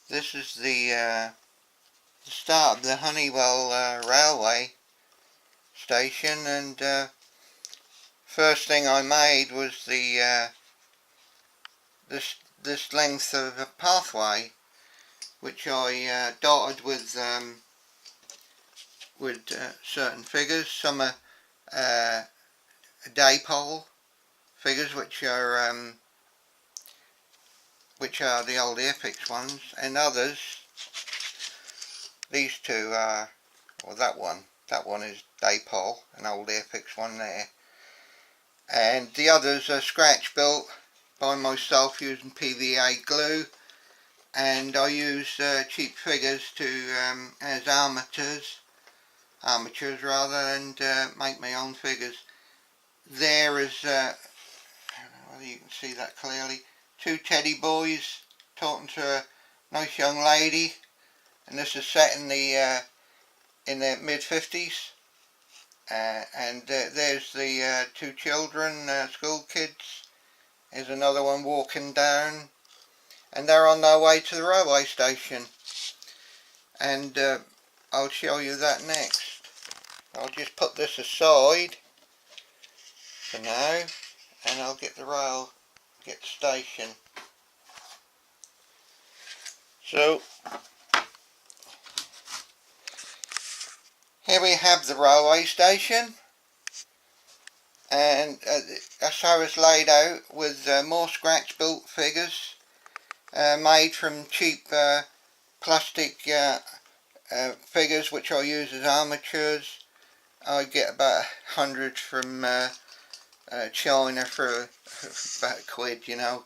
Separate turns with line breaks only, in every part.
This is the start of the Honeywell railway station, and first thing I made was the this length of a pathway, which I dotted with certain figures. Some are dipole figures, which are the old Airfix ones, and others, these two are, or that one is dipole, an old Airfix one there, and the others are scratch built by myself using PVA glue, and I use cheap figures to as armatures rather, and make my own figures. There is, I don't know whether you can see that clearly, two teddy boys talking to a nice young lady, and this is set in the mid-50s, and there's the two children, school kids. There's another one walking down, and they're on their way to the railway station, and I'll show you that next. I'll just put this aside for now, and I'll get the station. So here we have the railway station, and that's how it's laid out, with more scratch built figures made from cheap plastic figures, which I use as armatures. I get about 100 from China for about £1, you know,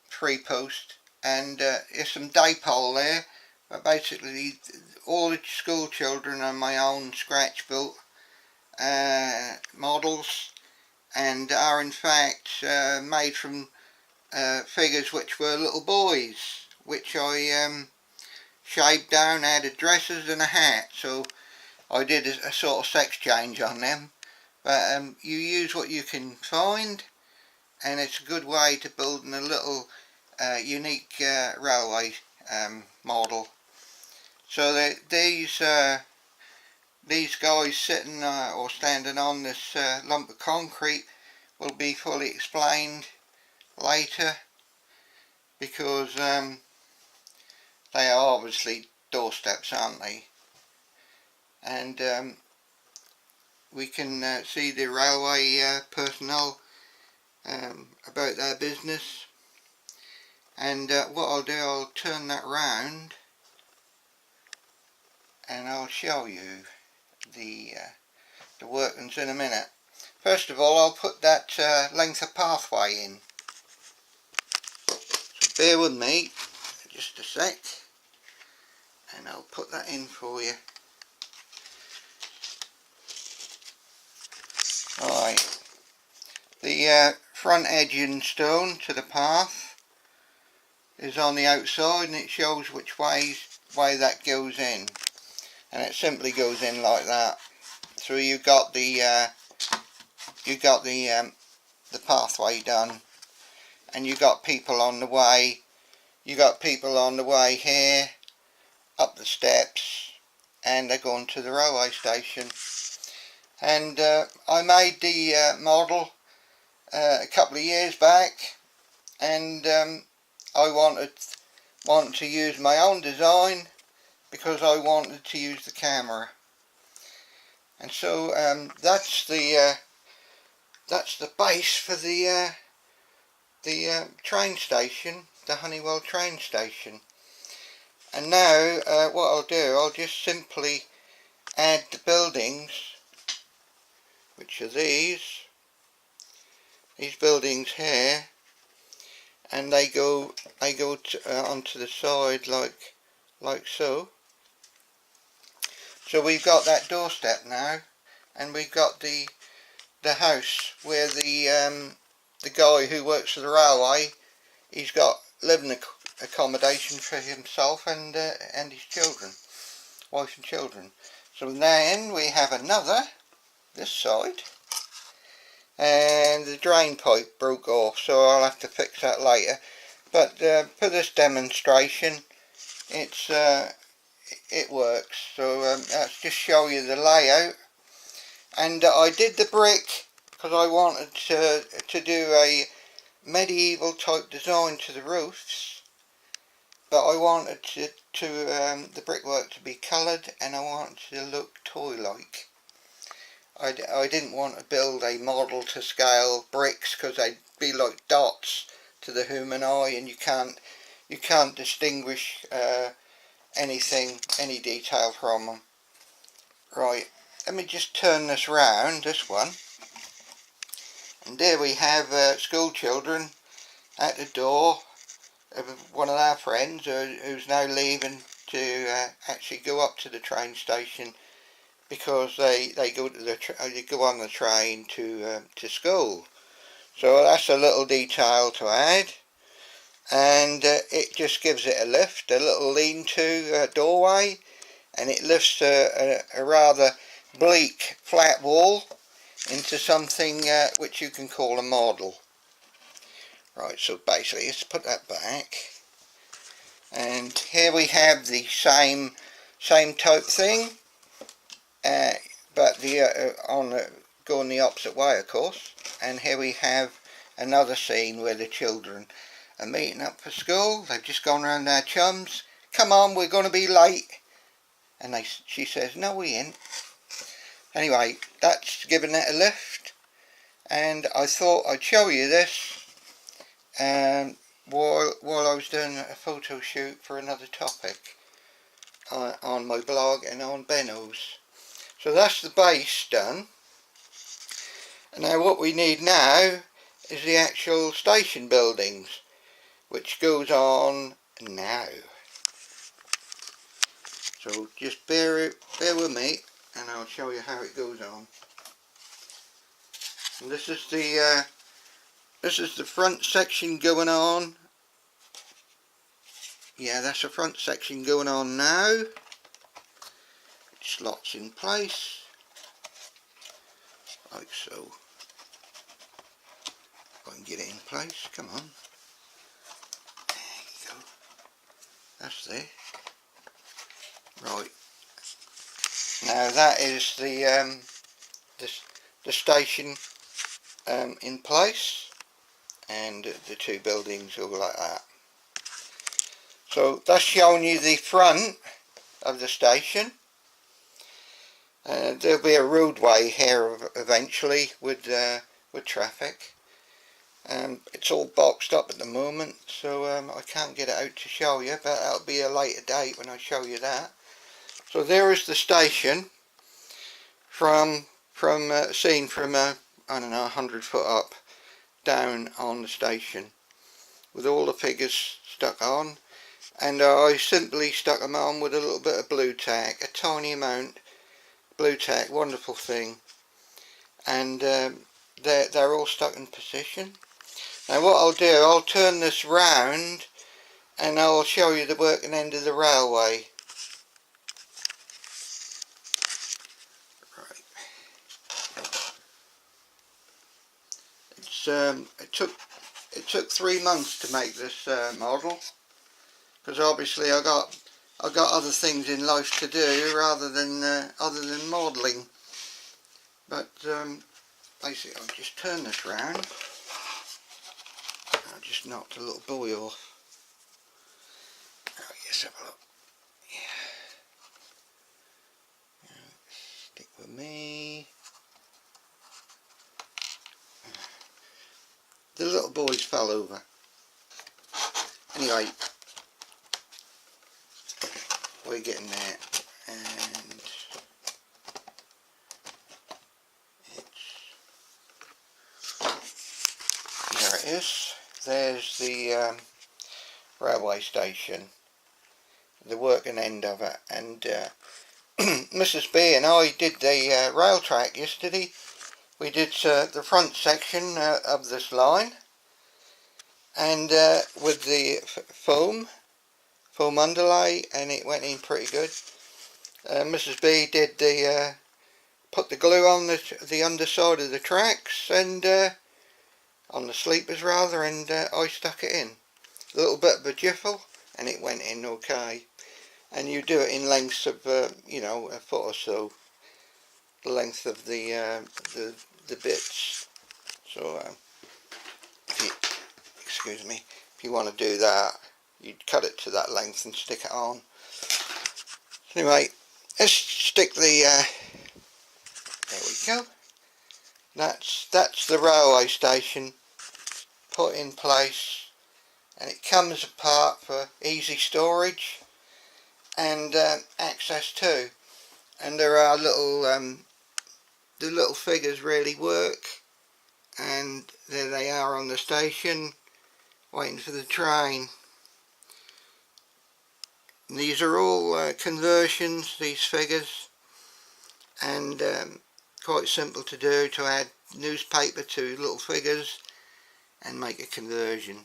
free post, and there's some dipole there, but basically all the school children are my own scratch built models, and are in fact made from figures which were little boys, which I shaved down, added dresses and a hat, so I did a sort of sex change on them. But you use what you can find, and it's a good way to build a little unique railway model. So these guys sitting or standing on this lump of concrete will be fully explained later, because they are obviously doorsteps, aren't they? And we can see the railway personnel about their business, and what I'll do, I'll turn that round and I'll show you the workings in a minute. First of all, I'll put that length of pathway in, so bear with me just a sec, and I'll put that in for you. Alright, the front edging stone to the path is on the outside, and it shows which way that goes in, and it simply goes in like that. So you got the pathway done, and you got people on the way. You got people on the way here, up the steps, and they're going to the railway station. And I made the model a couple of years back, and I wanted to use my own design because I wanted to use the camera. And so that's the base for the train station, the Honeywell train station. And now what I'll do, I'll just simply add the buildings, which are these buildings here, and they go onto the side like so. So we've got that doorstep now, and we've got the house where the guy who works for the railway, he's got living accommodation for himself and his children, wife and children. So then we have another, this side, and the drain pipe broke off, so I'll have to fix that later. But for this demonstration, it works. So let's just show you the layout. And I did the brick because I wanted to do a medieval type design to the roofs, but I wanted the brickwork to be coloured, and I wanted to look toy-like. I didn't want to build a model to scale bricks because they'd be like dots to the human eye, and you can't distinguish any detail from them. Right, let me just turn this round, this one, and there we have school children at the door of one of our friends who's now leaving to actually go up to the train station, because they go on the train to school. So that's a little detail to add, and it just gives it a lift, a little lean-to doorway, and it lifts a rather bleak flat wall into something which you can call a model. Right, so basically let's put that back, and here we have the same type thing, but going the opposite way, of course. And here we have another scene where the children are meeting up for school. They've just gone round their chums. Come on, we're going to be late. And she says, no, we ain't. Anyway, that's giving it a lift, and I thought I'd show you this while I was doing a photo shoot for another topic on my blog and on Benno's. So that's the base done, and now what we need now is the actual station buildings, which goes on now. So just bear with me, and I'll show you how it goes on. And this is the front section going on. Yeah, that's the front section going on now. It slots in place like so. If I can get it in place, come on. There you go. That's there. Right. Now that is the station in place, and the two buildings all like that. So that's showing you the front of the station. There'll be a roadway here eventually with traffic. It's all boxed up at the moment, so I can't get it out to show you, but that'll be a later date when I show you that. So there is the station seen from I don't know, 100 foot up down on the station, with all the figures stuck on. And I simply stuck them on with a little bit of blue tack, a tiny amount. Blue tack, wonderful thing. And they're all stuck in position. Now what I'll do, I'll turn this round and I'll show you the working end of the railway. Right. It took 3 months to make this model, because obviously I got other things in life to do other than modelling. But basically I'll just turn this round. I just knocked a little buoy off. Oh, yes, have a look. Yeah. Stick with me. The little boys fell over. Anyway, we're getting there, and there it is. There's the railway station, the working end of it, and Mrs. B and I did the rail track yesterday. We did the front section of this line, and with the foam underlay, and it went in pretty good. Mrs. B did put the glue on the underside of the tracks, and on the sleepers rather, and I stuck it in. a little bit of a jiffle, and it went in okay. And you do it in lengths of you know, a foot or so, the length of the bits. So if you, excuse me, if you want to do that, you'd cut it to that length and stick it on. Anyway, let's stick the there we go. That's the railway station put in place, and it comes apart for easy storage and access too. And there are little the little figures really work, and there they are on the station waiting for the train. And these are all conversions, these figures, and quite simple to do, to add newspaper to little figures and make a conversion.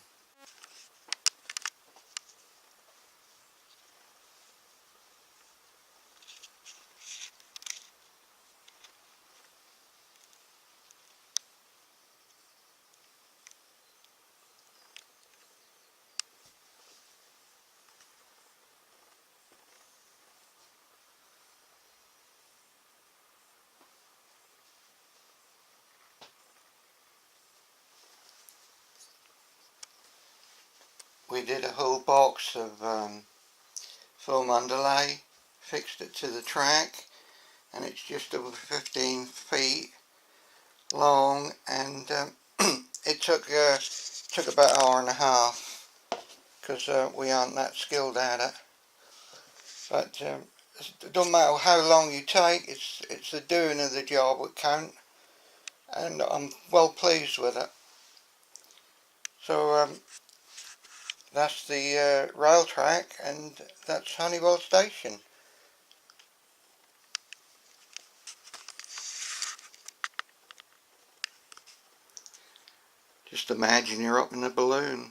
We did a whole box of foam underlay, fixed it to the track, and it's just over 15 feet long, and it took about an hour and a half, because we aren't that skilled at it. But it doesn't matter how long you take, it's the doing of the job that count, and I'm well pleased with it. So that's the rail track, and that's Honeywell Station. Just imagine you're up in a balloon.